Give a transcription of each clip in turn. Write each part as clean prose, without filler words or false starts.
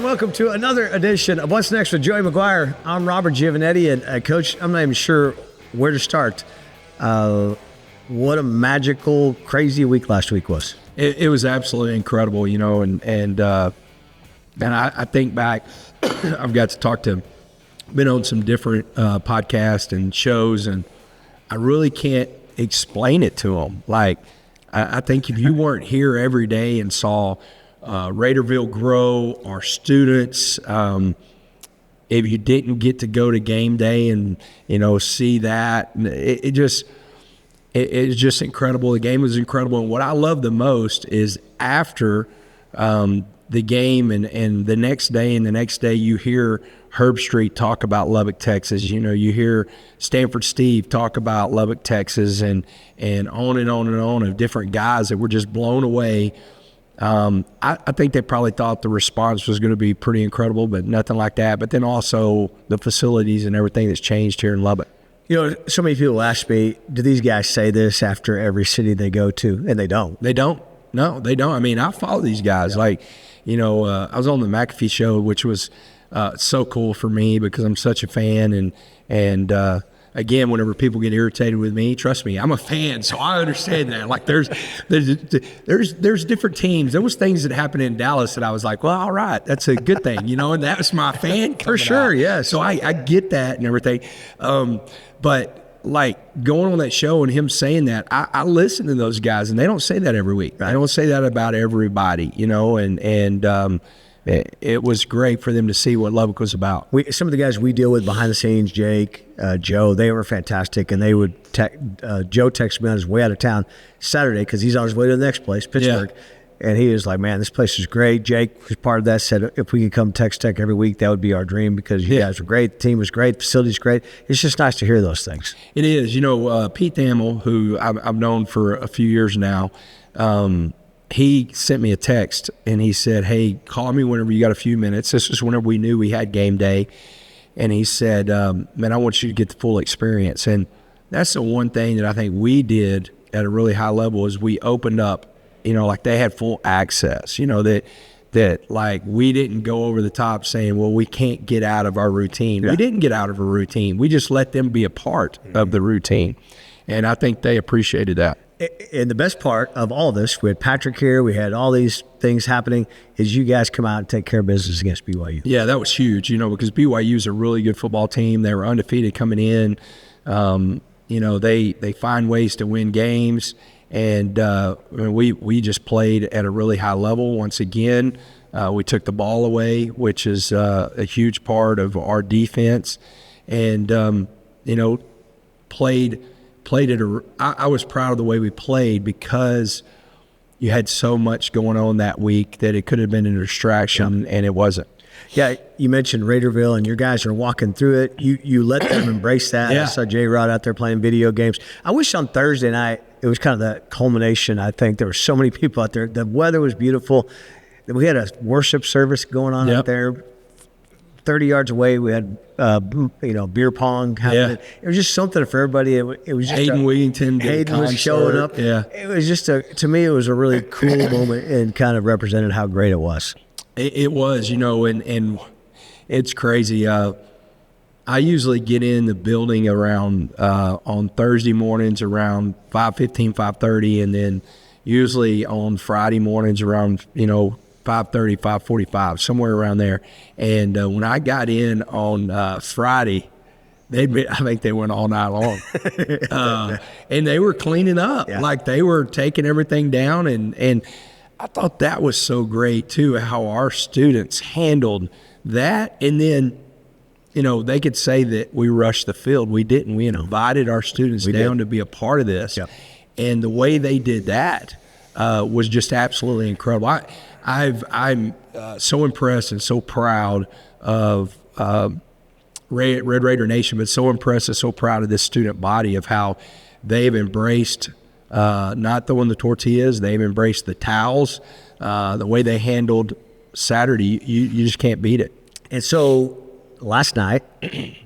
welcome to another edition of What's Next with Joey McGuire. I'm Robert Giovanetti, and Coach, I'm not even sure where to start. What a magical, crazy week last week was. It was absolutely incredible, and I think back, I've got to talk to, been on some different podcasts and shows, and I really can't explain it to them. Like, I think if you weren't here every day and saw Raiderville grow, our students, if you didn't get to go to game day and, see that, it's just incredible. The game was incredible. And what I love the most is after the game and the next day you hear Herb Street talk about Lubbock, Texas. You hear Stanford Steve talk about Lubbock, Texas, and on and on and on of different guys that were just blown away. I think they probably thought the response was going to be pretty incredible, but nothing like that. But then also the facilities and everything that's changed here in Lubbock. So many people ask me, do these guys say this after every city they go to? And they don't. They don't. No, they don't. I mean, I follow these guys. Yeah. Like, I was on the McAfee show, which was so cool for me because I'm such a fan. And again, whenever people get irritated with me, trust me, I'm a fan, so I understand that. Like, there's different teams. There was things that happened in Dallas that I was like, well, all right, that's a good thing, and that was my fan for sure. Yeah. So I get that and everything. But like going on that show and him saying that, I listen to those guys, and they don't say that every week. Right. I don't say that about everybody, and it was great for them to see what Lubbock was about. Some of the guys we deal with behind the scenes, Jake, Joe, they were fantastic, and they would Joe texted me on his way out of town Saturday because he's on his way to the next place, Pittsburgh. Yeah. And he was like, man, this place is great. Jake was part of that, said if we could come Tex Tech every week, that would be our dream because you guys were great. The team was great. The facility's great. It's just nice to hear those things. It is. Pete Thamel, who I've known for a few years now, he sent me a text, and he said, hey, call me whenever you got a few minutes. This was whenever we knew we had game day. And he said, man, I want you to get the full experience. And that's the one thing that I think we did at a really high level is we opened up, like they had full access, that like we didn't go over the top saying, well, we can't get out of our routine. Yeah. We didn't get out of a routine. We just let them be a part of the routine. And I think they appreciated that. And the best part of all this, we had Patrick here, we had all these things happening, is you guys come out and take care of business against BYU. Yeah, that was huge, because BYU is a really good football team. They were undefeated coming in. They find ways to win games. And we just played at a really high level. Once again, we took the ball away, which is a huge part of our defense. And, played at I was proud of the way we played because you had so much going on that week that it could have been a distraction, and it wasn't. Yeah, you mentioned Raiderville, and your guys are walking through it. You let them embrace that. Yeah. I saw J-Rod out there playing video games. I wish on Thursday night, it was kind of the culmination. I think there were so many people out there. The weather was beautiful. We had a worship service going on out there. 30 yards away, we had beer pong happening. Yeah. It was just something for everybody. It was just Hayden was showing up. Yeah. It was just to me, it was a really cool moment and kind of represented how great it was. It was, and it's crazy. I usually get in the building around on Thursday mornings around 5:15, 5:30, and then usually on Friday mornings around 5:30, 5:45, somewhere around there. And when I got in on Friday, I think they went all night long. And they were cleaning up. Yeah. Like they were taking everything down. And I thought that was so great, too, how our students handled that. And then, they could say that we rushed the field. We didn't. We invited our students down to be a part of this. Yeah. And the way they did that was just absolutely incredible. I'm so impressed and so proud of Red Raider Nation, but so impressed and so proud of this student body of how they've embraced not throwing the tortillas. They've embraced the towels. The way they handled Saturday, you just can't beat it. And so last night,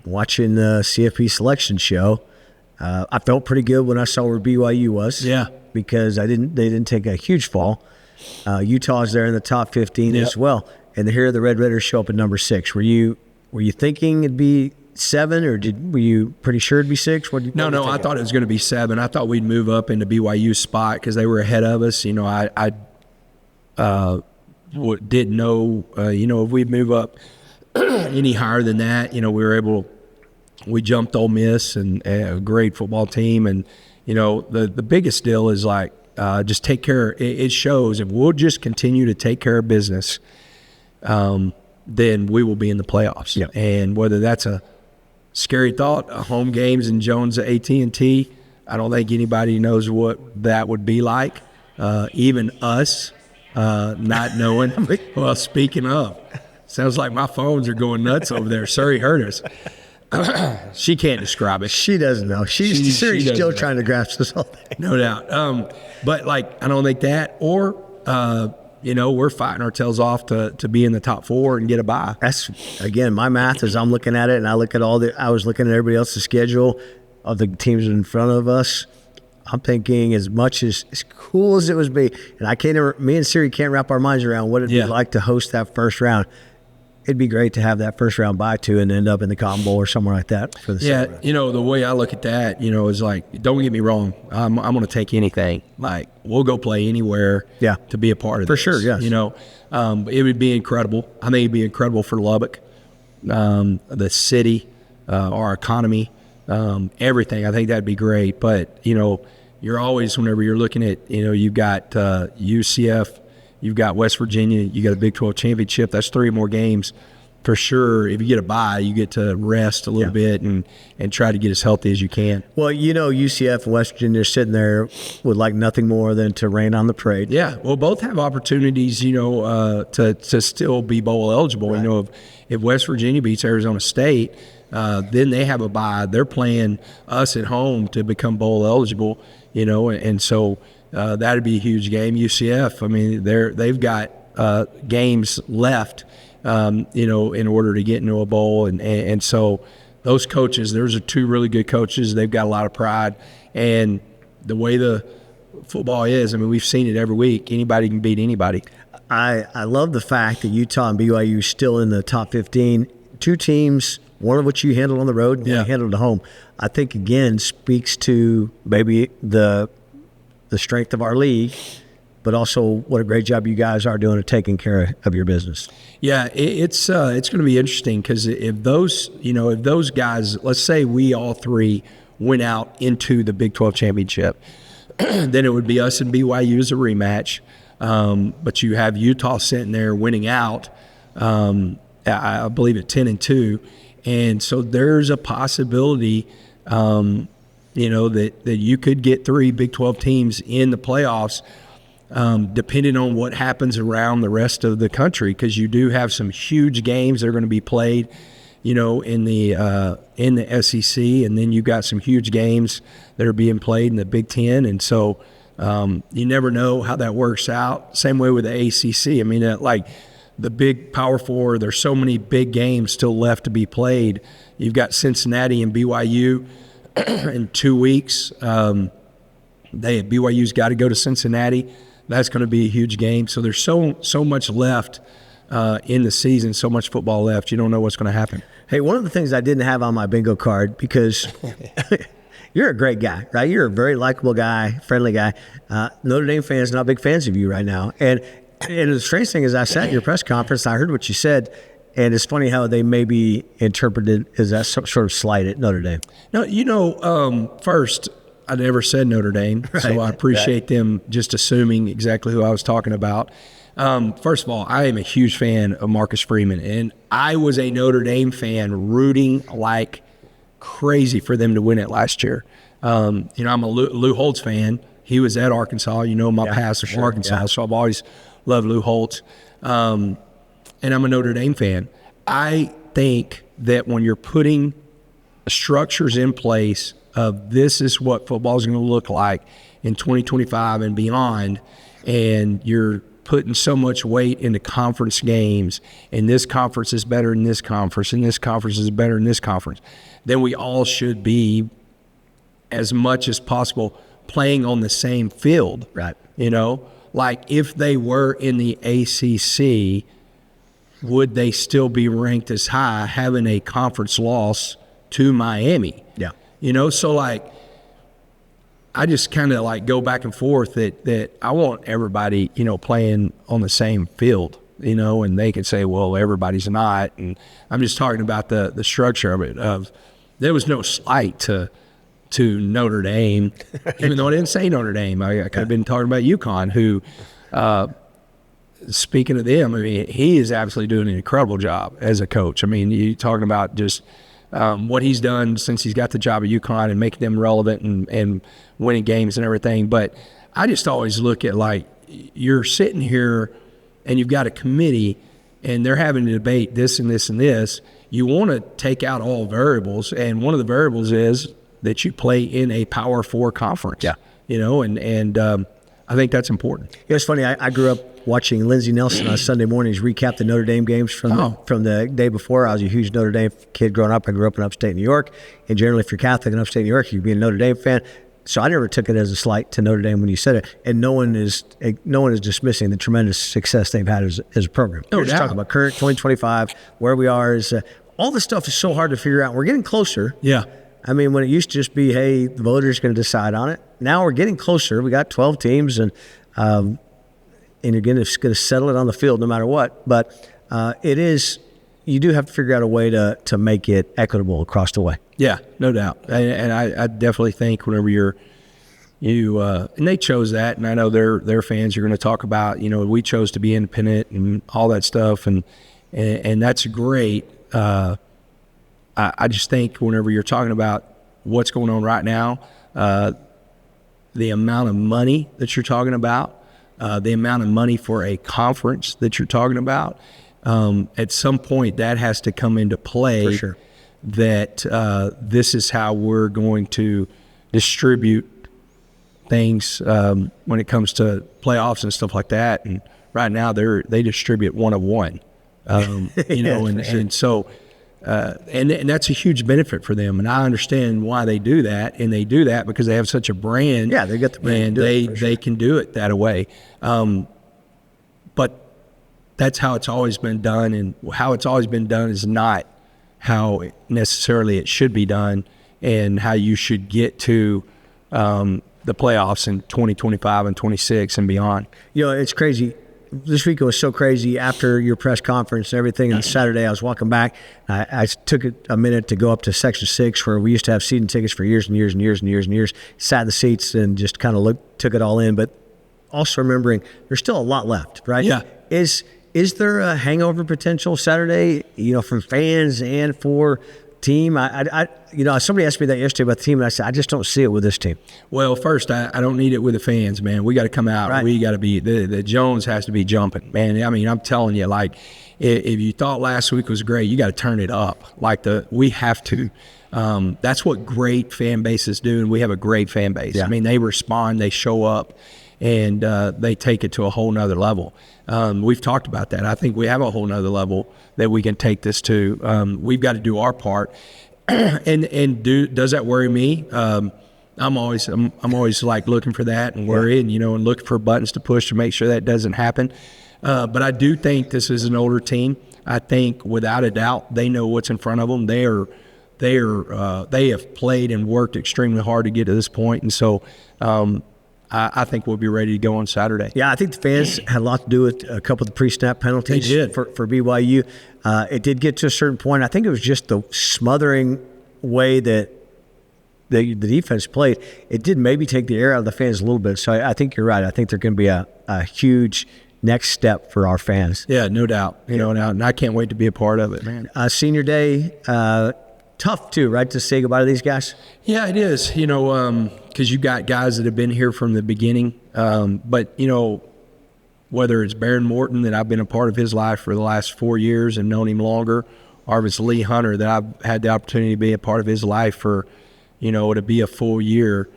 watching the CFP selection show, I felt pretty good when I saw where BYU was. Yeah. Because they didn't take a huge fall. Utah's there in the top 15 as well. and here the Red Raiders show up at number 6. Were you thinking it'd be 7, or were you pretty sure it'd be 6? No, I thought it was going to be 7. I thought we'd move up into BYU's spot because they were ahead of us. You know, I didn't know, if we'd move up any higher than that. You know, we jumped Ole Miss and a great football team. And, you know, the biggest deal is like just take care. It shows if we'll just continue to take care of business, then we will be in the playoffs. Yep. And whether that's a scary thought, home games in Jones at AT&T, I don't think anybody knows what that would be like, even us not knowing. Well, speaking of, sounds like my phones are going nuts over there. Surrey heard us. She can't describe it. She doesn't know. She's still trying to grasp this whole thing. No doubt. But, like, I don't think that. Or, we're fighting our tails off to be in the top 4 and get a bye. That's, again, my math is I'm looking at it, and I look at I was looking at everybody else's schedule of the teams in front of us. I'm thinking as much as cool as it would be, and me and Siri can't wrap our minds around what it'd be like to host that first round. It'd be great to have that first round bye to and end up in the Cotton Bowl or somewhere like that for the second round. The way I look at that, is like, don't get me wrong, I'm going to take anything. Like, we'll go play anywhere to be a part of for this. Sure, yes. It would be incredible. I think it'd be incredible for Lubbock, the city, our economy, everything. I think that'd be great. But, you're always, whenever you're looking at, you've got UCF, you've got West Virginia, you got a Big 12 championship. That's 3 more games for sure. If you get a bye, you get to rest a little bit and try to get as healthy as you can. Well, UCF and West Virginia are sitting there with like nothing more than to rain on the parade. Yeah, well, both have opportunities, to still be bowl eligible. Right. If West Virginia beats Arizona State, then they have a bye. They're playing us at home to become bowl eligible, and so that'd be a huge game. UCF, I mean, they've got games left, in order to get into a bowl, and so those coaches, those are 2 really good coaches. They've got a lot of pride, and the way the football is, I mean, we've seen it every week. Anybody can beat anybody. I love the fact that Utah and BYU are still in the top 15. 2 teams, one of which you handled on the road and one you handled at home. I think, again, speaks to maybe the strength of our league, but also what a great job you guys are doing of taking care of your business. Yeah, it's going to be interesting because if those guys, let's say we all 3 went out into the Big 12 championship, then it would be us and BYU as a rematch. But you have Utah sitting there winning out, I believe at 10-2, and so there's a possibility. That you could get 3 Big 12 teams in the playoffs, depending on what happens around the rest of the country, because you do have some huge games that are going to be played, in the SEC, and then you've got some huge games that are being played in the Big Ten, and so you never know how that works out. Same way with the ACC. I mean, like the big Power 4, there's so many big games still left to be played. You've got Cincinnati and BYU. In 2 weeks, BYU's got to go to Cincinnati. That's going to be a huge game. So there's so much left in the season, so much football left. You don't know what's going to happen. Hey, one of the things I didn't have on my bingo card, because you're a great guy, right? You're a very likable guy, friendly guy. Notre Dame fans not big fans of you right now. And the strange thing is I sat in your press conference, I heard what you said, and it's funny how they may be interpreted as that sort of slight at Notre Dame. No, first, I never said Notre Dame, so I appreciate them just assuming exactly who I was talking about. First of all, I am a huge fan of Marcus Freeman, and I was a Notre Dame fan rooting like crazy for them to win it last year. I'm a Lou Holtz fan. He was at Arkansas. My past from Arkansas, so I've always loved Lou Holtz. And I'm a Notre Dame fan. I think that when you're putting structures in place of this is what football is going to look like in 2025 and beyond, and you're putting so much weight into conference games, and this conference is better than this conference, and this conference is better than this conference, then we all should be, as much as possible, playing on the same field. Right. Like if they were in the ACC, would they still be ranked as high having a conference loss to Miami? Yeah. So like, I just kind of like go back and forth that I want everybody, playing on the same field, and they could say, well, everybody's not. And I'm just talking about the structure of it. There was no slight to Notre Dame, even though I didn't say Notre Dame. I could have been talking about UConn, who, speaking of them, I mean, he is absolutely doing an incredible job as a coach. I mean, you're talking about just what he's done since he's got the job at UConn and making them relevant and winning games and everything. But I just always look at, like, you're sitting here and you've got a committee and they're having to debate this and this and this. You want to take out all variables, and one of the variables is that you play in a Power 4 conference. Yeah. And I think that's important. It's funny. I grew up watching Lindsey Nelson on Sunday mornings recap the Notre Dame games from the day before. I was a huge Notre Dame kid growing up. I grew up in upstate New York, and generally, if you're Catholic in upstate New York, you'd be a Notre Dame fan. So I never took it as a slight to Notre Dame when you said it, and no one is dismissing the tremendous success they've had as a program. We're just talking about current 2025, where we are. Is all this stuff is so hard to figure out. We're getting closer. Yeah. I mean, when it used to just be, hey, the voters are going to decide on it. Now we're getting closer. We got 12 teams, and you're going to settle it on the field no matter what. But you do have to figure out a way to make it equitable across the way. Yeah, no doubt. And I definitely think whenever and they chose that, and I know their fans are going to talk about, we chose to be independent and all that stuff, and that's great. I just think whenever you're talking about what's going on right now, the amount of money that you're talking about, the amount of money for a conference that you're talking about, at some point that has to come into play. For sure. That this is how we're going to distribute things when it comes to playoffs and stuff like that. And right now they distribute one of one, and so. And that's a huge benefit for them, and I understand why they do that. And they do that because they have such a brand. Yeah, they get the brand, and they can do it that way. But that's how it's always been done, and how it's always been done is not how necessarily it should be done, and how you should get to the playoffs in 2025 and 26 and beyond. It's crazy. This week it was so crazy after your press conference and everything. On Saturday, I was walking back. I took a minute to go up to Section 6, where we used to have season tickets for years and years and years and years and years. Sat in the seats and just kind of took it all in. But also remembering there's still a lot left, right? Yeah. Is there a hangover potential Saturday, from fans and for team? Somebody asked me that yesterday about the team, and I said, I just don't see it with this team. Well, first, I don't need it with the fans, man. We got to come out. Right. We got to be the Jones has to be jumping, man. I mean, I'm telling you, like, if you thought last week was great, you got to turn it up. Like we have to. That's what great fan bases do, and we have a great fan base. Yeah. I mean, they respond, they show up, and they take it to a whole nother level. We've talked about that. I think we have a whole nother level that we can take this to. We've got to do our part. Does that worry me? I'm always like looking for that and worried, and looking for buttons to push to make sure that doesn't happen. But I do think this is an older team. I think without a doubt they know what's in front of them. They have played and worked extremely hard to get to this point, and so I think we'll be ready to go on Saturday. Yeah, I think the fans had a lot to do with a couple of the pre-snap penalties. They did. For BYU. It did get to a certain point. I think it was just the smothering way that the defense played. It did maybe take the air out of the fans a little bit. So I think you're right. I think they're going to be a huge next step for our fans. Yeah, no doubt. And I can't wait to be a part of it, man. Senior day, tough too, right, to say goodbye to these guys? Yeah, it is, because you got guys that have been here from the beginning. But, whether it's Baron Morton, that I've been a part of his life for the last 4 years and known him longer, or if it's Lee Hunter, that I've had the opportunity to be a part of his life for, to be a full year.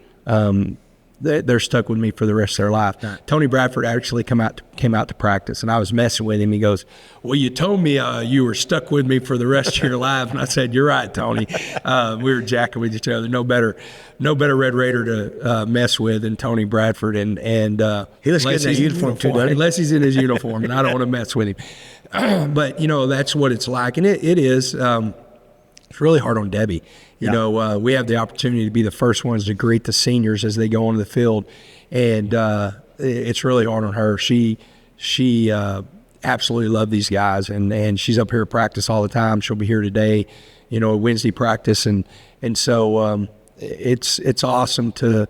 they're stuck with me for the rest of their life. Right. Tony Bradford actually came out to practice, and I was messing with him. He goes, "Well, you told me you were stuck with me for the rest of your life," and I said, "You're right, Tony." We were jacking with each other. No better Red Raider to mess with than Tony Bradford, and he looks good in that uniform too, doesn't he? Unless he's in his uniform, and I don't want to mess with him. But that's what it's like, and it is. It's really hard on Debbie. You know, we have the opportunity to be the first ones to greet the seniors as they go onto the field, and it's really hard on her. She absolutely loved these guys, and she's up here at practice all the time. She'll be here today, Wednesday practice, and so it's awesome to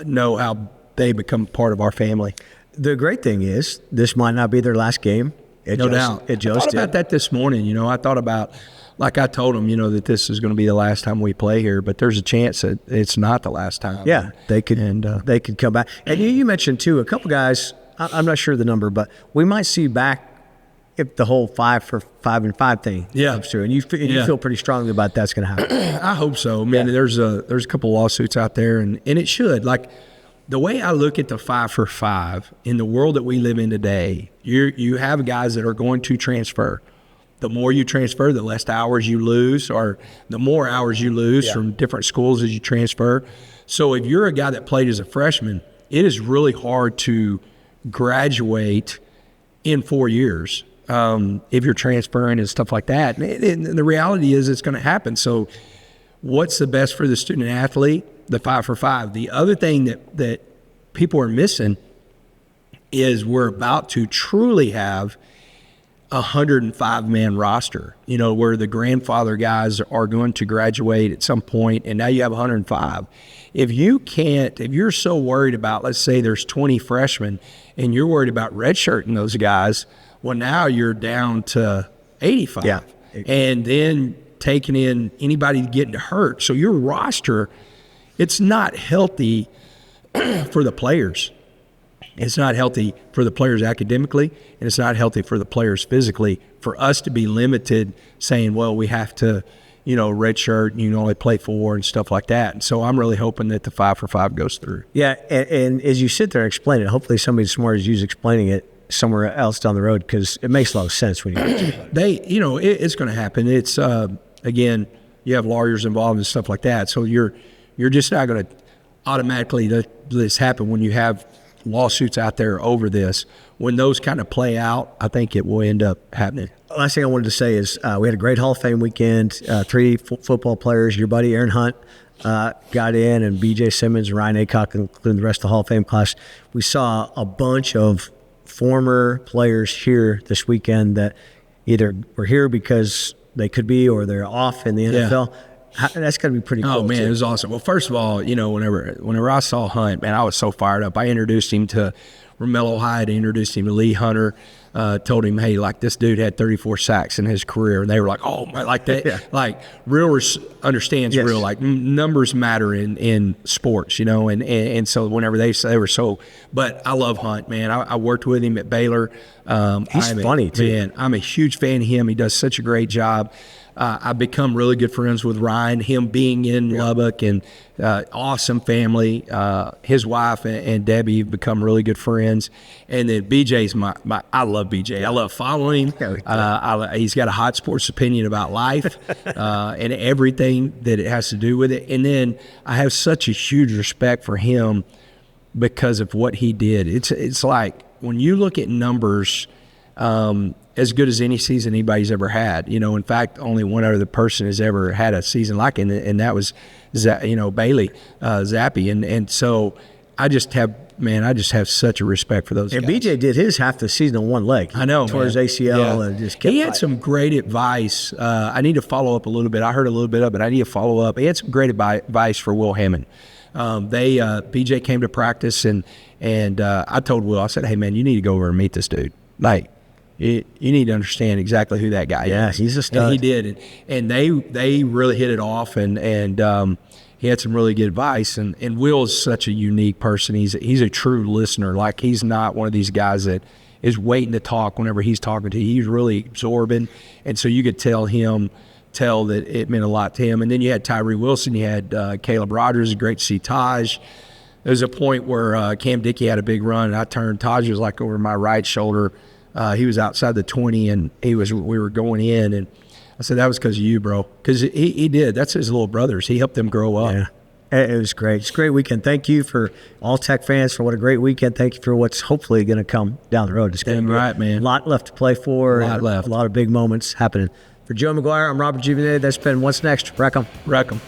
know how they become part of our family. The great thing is this might not be their last game. No doubt. I thought about that this morning. I thought about, like I told them, that this is going to be the last time we play here, but there's a chance that it's not the last time. Yeah, they could come back. And you mentioned too a couple guys. I'm not sure the number, but we might see back if the whole 5 for 5 and 5 thing comes through. And you feel pretty strongly about that's going to happen. I hope so. Man, there's a couple lawsuits out there, and it should. Like, the way I look at the 5 for 5 in the world that we live in today, you have guys that are going to transfer. The more you transfer, the less hours you lose, or the more hours you lose from different schools as you transfer. So if you're a guy that played as a freshman, it is really hard to graduate in 4 years if you're transferring and stuff like that. And the reality is it's going to happen. So what's the best for the student athlete? The 5 for 5. The other thing that people are missing is we're about to truly have a 105-man roster, where the grandfather guys are going to graduate at some point, and now you have 105. If you're so worried about, let's say there's 20 freshmen, and you're worried about redshirting those guys, well, now you're down to 85. Yeah. And then taking in anybody getting hurt. So your roster, it's not healthy for the players. It's not healthy for the players academically, and it's not healthy for the players physically. For us to be limited, saying, well, we have to, redshirt, and you can only play 4 and stuff like that. And so I'm really hoping that the 5 for 5 goes through. Yeah, and as you sit there and explain it, hopefully somebody as smart as you is explaining it somewhere else down the road, because it makes a lot of sense when you it's going to happen. It's again, you have lawyers involved and stuff like that, so you're just not going to automatically let this happen when you have lawsuits out there over this. When those kind of play out, I think it will end up happening. Last thing I wanted to say is we had a great Hall of Fame weekend. 3 football players, your buddy Aaron Hunt got in, and B.J. Simmons and Ryan Aycock, including the rest of the Hall of Fame class. We saw a bunch of former players here this weekend that either were here because they could be, or they're off in the NFL. That's got to be pretty cool. Oh, man, too. It was awesome. Well, first of all, whenever I saw Hunt, man, I was so fired up. I introduced him to Romello Hyde, introduced him to Lee Hunter, told him, hey, like, this dude had 34 sacks in his career. And they were like, oh, like that, like, real understands real, like, numbers matter in sports, and so whenever they were so, but I love Hunt, man. I worked with him at Baylor. He's funny, too. Man, I'm a huge fan of him. He does such a great job. I've become really good friends with Ryan, him being in Lubbock, and awesome family. His wife and Debbie have become really good friends. And then BJ's I love BJ. I love following him. He's got a hot sports opinion about life and everything that it has to do with it. And then I have such a huge respect for him because of what he did. It's like when you look at numbers, as good as any season anybody's ever had. In fact, only one other person has ever had a season like it, and that was, Bailey Zappi. And so I just have such a respect for those guys. And BJ did his half the season on one leg. I know, tore his ACL and just kept He had some great advice. I need to follow up a little bit. I heard a little bit of it. I need to follow up. He had some great advice for Will Hammond. BJ came to practice, and I told Will, I said, hey, man, you need to go over and meet this dude. Like, you need to understand exactly who that guy is. Yeah, he's a stud. And he did, and they really hit it off, and he had some really good advice. And Will is such a unique person. He's a true listener. Like, he's not one of these guys that is waiting to talk whenever he's talking to you. He's really absorbing, and so you could tell that it meant a lot to him. And then you had Tyree Wilson, you had Caleb Rogers. Great to see Taj. was a point where Cam Dickey had a big run, and I turned. Taj was like over my right shoulder. He was outside the 20, and we were going in, and I said, that was because of you, bro. Because he did. That's his little brothers. He helped them grow up. Yeah. It was great. It's a great weekend. Thank you for all Tech fans for what a great weekend. Thank you for what's hopefully going to come down the road. It's going to be right, man. A lot left to play for. A lot left. A lot of big moments happening. For Joe McGuire, I'm Robert Giovanetti. That's been What's Next. Wreck 'em. Wreck 'em.